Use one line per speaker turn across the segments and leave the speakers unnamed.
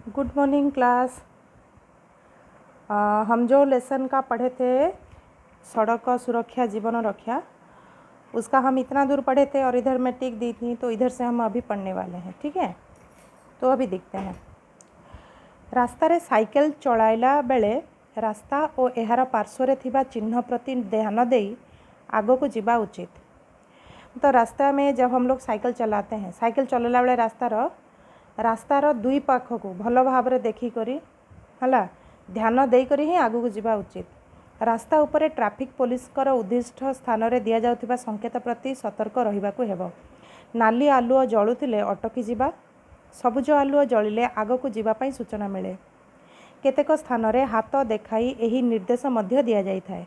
Good morning class. हम जो lesson का पढ़े थे सड़क सुरक्षा जीवन रक्षा, उसका हम इतना दूर पढ़े थे और इधर मैं टिक दी थी, तो इधर से हम अभी पढ़ने वाले हैं। ठीक है, तो अभी देखते हैं। रास्ता रे साइकेल चलाइला बेले रास्ता और एहार पार्श्व थिबा चिन्ह प्रति ध्यान देई आगो को जीवा उचित। तो रास्ता में जब हम लोग साइकिल चलाते हैं, साइकिल चलाला बेले रास्तार दुई पाख को भल भाव देखिकी है ध्यान देकर ही आगू को जीवा उचित। रास्ता उपरे ट्रैफिक पुलिस उद्दिष्ट स्थान में दि जाउथिबा संकेत प्रति सतर्क रहिबाकु हेबो। नाली आलुओ जलुथिले अटकी जिबा, सबुज आलुओ जलिले आगो को जीवाई सूचना मिले। केतेक स्थान में हाथ देखाई एही निर्देश मध्य दि जाइथाए।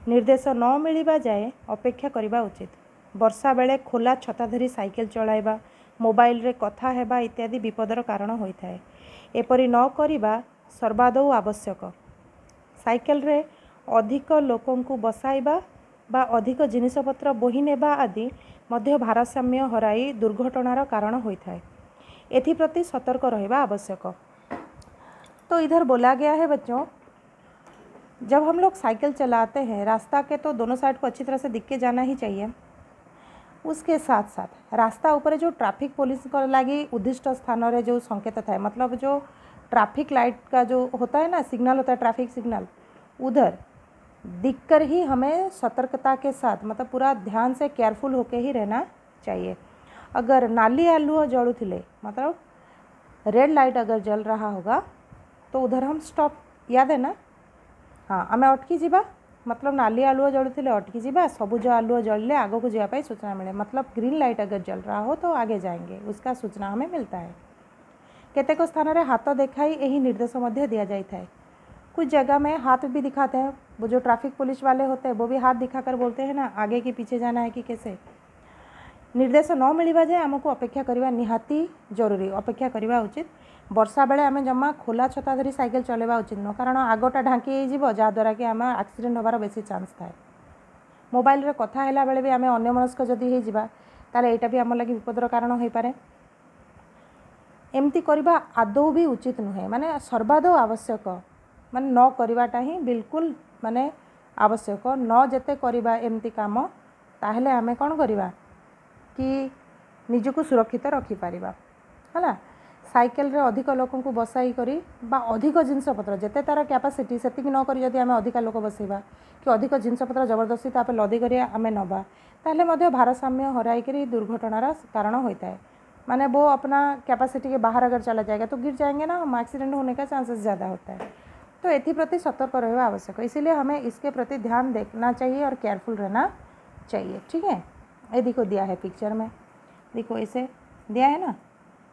निर्देश न मिलिबा जाए अपेक्षा करिबा उचित। वर्षा बेले खोला छता धरी साइकेल चलाइबा, मोबाइल रे कथा हेबा इत्यादि विपदर कारण होइथाए। एपरि न करिबा सर्वादौ आवश्यक। साइकेल रे अधिक लोकंकु बसाइबा बा अधिक जिनिसपत्र बोही नेबा आदि मध्य भारसाम्य हराई दुर्घटनार कारण होइथाए। एथिप्रति सतर्क रहिबा आवश्यक। तो इधर बोला गया है बच्चों, जब हम लोग साइकिल चलाते हैं रास्ता के तो दोनों साइड को अच्छी तरह से दिख के जाना ही चाहिए। उसके साथ साथ रास्ता ऊपर जो ट्रैफिक पुलिस को लगी उद्दिष्ट स्थान रे जो संकेत था, मतलब जो ट्रैफिक लाइट का जो होता है ना, सिग्नल होता है, ट्रैफिक सिग्नल, उधर दिखकर ही हमें सतर्कता के साथ, मतलब पूरा ध्यान से केयरफुल होके ही रहना चाहिए। अगर नाली आलुओ जलुथिले, मतलब रेड लाइट अगर जल रहा होगा तो उधर हम स्टॉप, याद है ना, हाँ, आम अटकी जीवा, मतलब नाली आलुओ जलुथिले अटकी जीवा, सबुज आलुओ जलिले आगो को जीवाई सूचना मिले। मतलब ग्रीन लाइट अगर जल रहा हो तो आगे जाएंगे, उसका सूचना हमें मिलता है। केतेक स्थान में हाथ देखाई यही निर्देश मध्य दिया जाता है। कुछ जगह में हाथ भी दिखाते हैं, वो जो ट्रैफिक पुलिस वाले होते हैं वो भी हाथ दिखाकर बोलते हैं ना आगे कि पीछे जाना है कि कैसे। निर्देश न मिलिबा जाए आमको अपेक्षा करवा निहाती जरूरी, अपेक्षा करवा उचित। वर्षा बेले आम जमा खोला छता धरी साइकेल चलेवा उचित न, कारण आगटा ढांकी जीव जहाँद्वारा कि आम एक्सीडेंट होबार बेसी चान्स थाए। मोबाइल रे कथा हैला बेले भी आम अन्यमनस्क जदि हो जिबा ताले एटा भी आम लगी विपदर कारण हो पारे। एमती करबा आदौ भी उचित नुहे, माने सर्वादौ आवश्यक, माने न करवाटा ही बिल्कुल माने आवश्यक। न जेते करबा एमती काम ताहले आमे कोन करबा कि निजको सुरक्षित रखी पारिबा हला। साइकेल रे अधिक लोक को बसाई करी बा अधिक जिनसपत्र जेते तार कैपेसिटी सेतिक न करी जदि आमे अधिक लोक बसैबा कि अधिक जिनसपत्र जबरदस्ती तापे लदी करी आमे नबा ताहले मध्य भारसाम्य हराई करी दुर्घटनार कारण होता है। माने वो अपना कैपेसिटी के बाहर अगर चला जाएगा तो गिर जाएंगे ना, हम एक्सीडेंट होने का चांसेस ज़्यादा होता है। तो एथिप्रति सतर्क रहना आवश्यक है, इसीलिए हमें इसके प्रति ध्यान देना चाहिए और केयरफुल रहना चाहिए। ठीक है, ये देखो दिया है पिक्चर में, देखो ऐसे दिया है ना,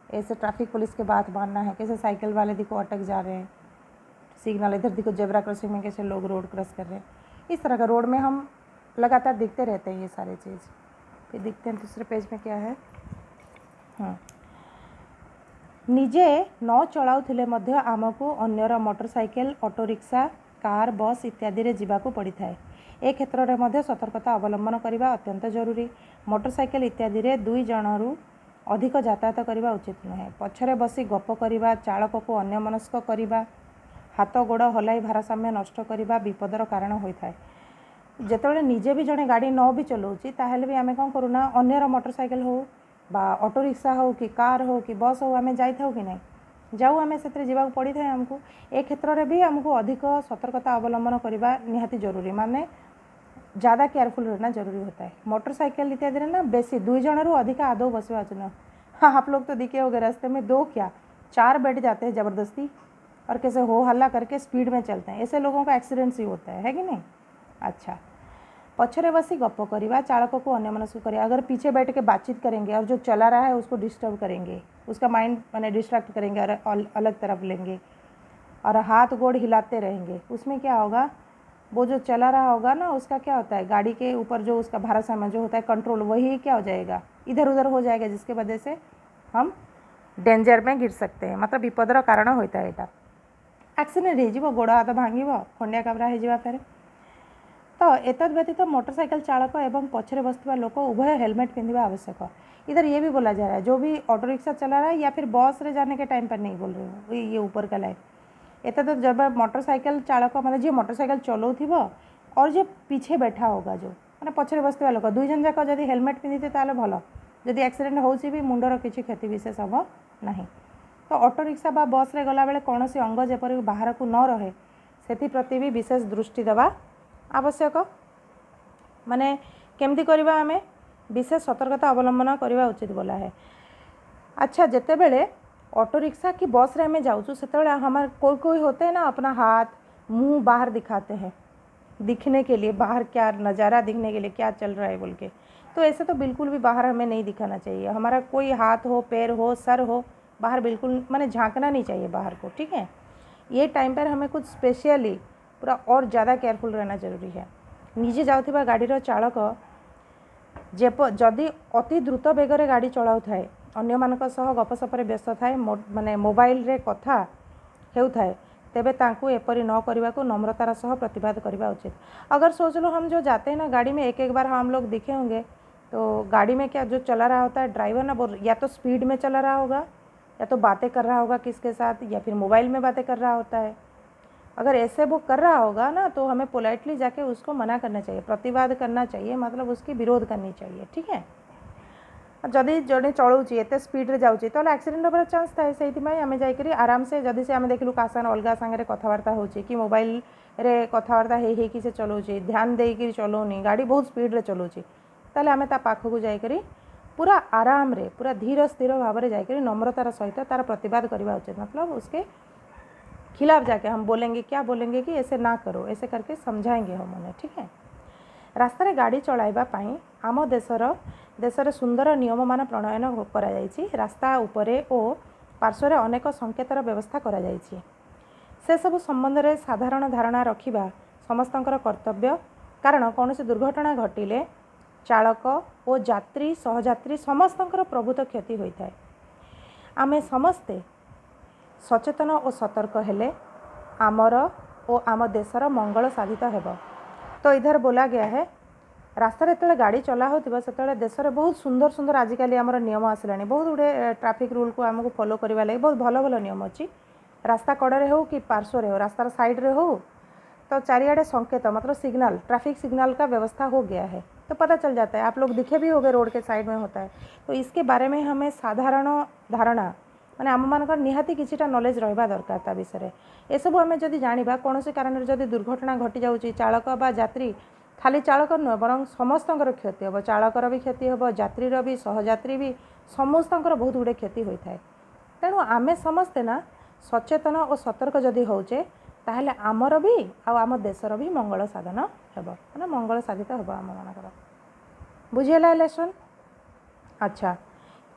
ऐसे ट्रैफिक पुलिस के बात मानना है, कैसे साइकिल वाले देखो अटक जा रहे हैं, सिग्नल इधर देखो जेब्रा क्रॉसिंग में कैसे लोग रोड क्रॉस कर रहे हैं। इस तरह का रोड में हम लगातार दिखते रहते हैं ये सारी चीज़। फिर देखते हैं दूसरे पेज में क्या है। हाँ, निजे न चलाउथिले मध्य आमको अन्यर मोटरसाइकेल, ऑटो रिक्शा, कार, बस इत्यादि रे जीवाकू पड़ी थाए। ए क्षेत्र में मध्य सतर्कता अवलंबन करने अत्यंत जरूरी। मोटरसाइकेल इत्यादि रे दुई जनरू अधिक यातायात करने उचित नुहे। पछरे बसी गप करवा, चालक को अन्यमनस्क करवा, हाथ गोड़ हलाई भारसाम्य नष्ट करवा विपदर कारण होता है। जेतेबेले निजे भी जड़े गाड़ी न भी चलाउछि ताहेले भी आमे कौन करूना, अन्यर मोटरसाइकेल हो बा ऑटो रिक्शा हो कि कार हो कि बस हो, आमे जाइथाउ कि नहीं जाऊ, आमे सेतरे जीवाक पड़ी थाए हमको। ए क्षेत्र में भी हमको अधिक सतर्कता अवलंबन करवा निहाती जरूरी, माने ज़्यादा केयरफुल रहना जरूरी होता है। मोटरसाइकिल इत्यादि ना बेसी दुई जनरू अधिक आदौ बसवा उचित। हाँ, आप लोग तो दिखे होंगे रास्ते में दो क्या 4 बैठ जाते हैं ज़बरदस्ती और कैसे हो हल्ला करके स्पीड में चलते हैं, ऐसे लोगों का एक्सीडेंट्स ही होता है कि नहीं। अच्छा, पछरे बसी गप करवा, चालक को अन्यमनस्क करें। अगर पीछे बैठ के बातचीत करेंगे और जो चला रहा है उसको डिस्टर्ब करेंगे, उसका माइंड माने डिस्ट्रैक्ट करेंगे और अलग तरफ लेंगे और हाथ गोड़ हिलाते रहेंगे, उसमें क्या होगा, वो जो चला रहा होगा ना उसका क्या होता है, गाड़ी के ऊपर जो उसका भारसाम्य जो होता है कंट्रोल, वही क्या हो जाएगा, इधर उधर हो जाएगा, जिसके वजह से हम डेंजर में गिर सकते हैं, मतलब विपदर कारण होता है। यहाँ एक्सीडेंट हो गोड़ हाथ भांग खंडिया काबरा हो। फेर तो एतद व्यतीत मोटरसाइकेल चालक एवं पछरे बसुवा लोक उभय हेलमेट पिंधा आवश्यक। इधर ये भी बोला जा रहा है जो भी ऑटो रिक्शा चला रहा है या फिर बस रे जाने के टाइम पर नहीं बोल रहे हो, ये ऊपर का लाइन एत तो जब मोटरसाइकिल चालक मैंने जी मोटरसाइकिल चलाउथिबो और जो पीछे बैठा होगा जो मैंने पछरे बसुवा लोक दुई जन जाक जब हेलमेट पिंधि ताले भल जदि एक्सीडेंट होउछि भी मुंडर किसी क्षति विशेष हम नहीं। तो ऑटो रिक्शा बा बस रे गला बेले कौन सी अंग जेपरि बाहर को न रहे से प्रति भी विशेष दृष्टि देवा आवश्यक। माने केमती करवा आमे विशेष सतर्कता अवलंबन करवा उचित बोला है। अच्छा जिते बेले ऑटो रिक्शा की बस रे हमें जाऊँ से हमारे कोई कोई होते हैं ना अपना हाथ मुंह बाहर दिखाते हैं दिखने के लिए, बाहर क्या नज़ारा दिखने के लिए क्या चल रहा है बोल के। तो ऐसे तो बिल्कुल भी बाहर हमें नहीं दिखाना चाहिए। हमारा कोई हाथ हो पैर हो सर हो बाहर बिल्कुल माने झांकना नहीं चाहिए बाहर को, ठीक है। ये टाइम पर हमें कुछ स्पेशली पूरा और ज़्यादा केयरफुल रहना जरूरी है। निजे जाउथिबा गाड़ीर चालक जदि अति द्रुत बेगर गाड़ी चलाउ थाए अन्य मानक सह गपसपर व्यस्त थाए माने मोबाइल रे कथा हेउथाए तेबे तांकु एपरी न करने को नम्रतार सह प्रतिवाद करवा उचित। अगर सोच लो हम जो जाते हैं ना गाड़ी में एक बार हम लोग दिखे होंगे तो गाड़ी में क्या जो चला रहा होता है ड्राइवर ना या तो स्पीड में चला रहा होगा या तो बातें कर रहा होगा किसके साथ या फिर मोबाइल में बातें कर रहा होता है। अगर ऐसे वो कर रहा होगा ना तो हमें पोलाइटली जाके उसको मना करना चाहिए, प्रतिवाद करना चाहिए, मतलब उसकी विरोध करनी चाहिए, ठीक है। जदि जड़े चलाऊँगी एत स्पीड रे जाऊँगी तो एक्सीडेंट होबार चान्स थाए से आम जाकि आराम से जदि से आम देखलु का साथ अलग सांगे कथबार्ता हो कि मोबाइल रे कथबार्ता हो से चलाऊँगी ध्यान देकर चलाऊनी गाड़ी बहुत स्पीड रे चलाऊँगी ताले आम ता पाखक जाकरी पूरा आराम रे पूरा धीर स्थिर भाव में जाकरी नम्रतार सहित तार प्रतिवाद करवा उचित। मतलब उसके खिलाफ जाके हम बोलेंगे क्या बोलेंगे कि ऐसे ना करो, ऐसे करके समझाएंगे हम उन्हें, ठीक है। रास्ता रे गाड़ी चलाइबा पई आम देशर सुंदर नियम मान प्रणयन करा जायछि। रास्ता उपरे ओ पार्श्व रे अनेक संकेतर व्यवस्था करा जायछि। से सब संबंध में साधारण धारणा रखिबा समस्तंकर कर्तव्य, कारण कौन से दुर्घटना घटिले चालक और यात्री सहयात्री समस्तंकर प्रभुत क्षति होता है। आमे समस्ते सचेतन और सतर्क हेले आमर और आम देशर मंगल साधित हेब। तो इधर बोला गया है रास्ता रे गाड़ी चला होतिबा सेतले देश में बहुत सुंदर सुंदर आजिकल आमर नियम आसलानी, बहुत गुड़े ट्रैफिक रूल को आमको फॉलो करवा लगे बहुत भल भल नियम अच्छी। रास्ता कड़े हो कि पार्श्व रे हो रास्तार साइड रे हो तो चारियाडे संकेत मतलब सिग्नल ट्रैफिक सिग्नल का व्यवस्था हो गया है तो पता चल जाता है। आप लोग दिखे भी होंगे रोड के साइड में होता है। तो इसके बारे में हमें साधारण धारणा माने आम मानकर निहाती किछिटा नॉलेज रहिबा दरकार ता विषय ए सब आम जदि जानिबा कौन से कारण जदि दुर्घटना घटी जाउची चालक बा यात्री खाली चालक नुह बरं समस्तंकर क्षति हम, चालकर भी क्षति हम यात्रीर भी सहयात्री भी समस्तंकर बहुत गुड़े क्षति होता है। तेणु आमे समस्ते ना सचेतन और सतर्क जदि होचे ताहले आमर भी आम देशर भी मंगल साधन हेब माने मंगल साधित हेब आम मानकर। बुझीगला लेसन? अच्छा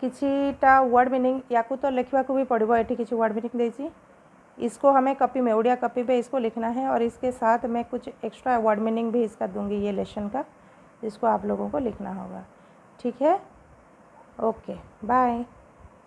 किछिटा वर्ड मीनिंग या तो लिखा भी पड़ो। ये किसी वर्ड मीनिंग देती इसको हमें कॉपी में उड़िया कॉपी पे इसको लिखना है और इसके साथ मैं कुछ एक्स्ट्रा वर्ड मीनिंग भी इसका दूंगी ये लेसन का, जिसको आप लोगों को लिखना होगा, ठीक है। Okay bye.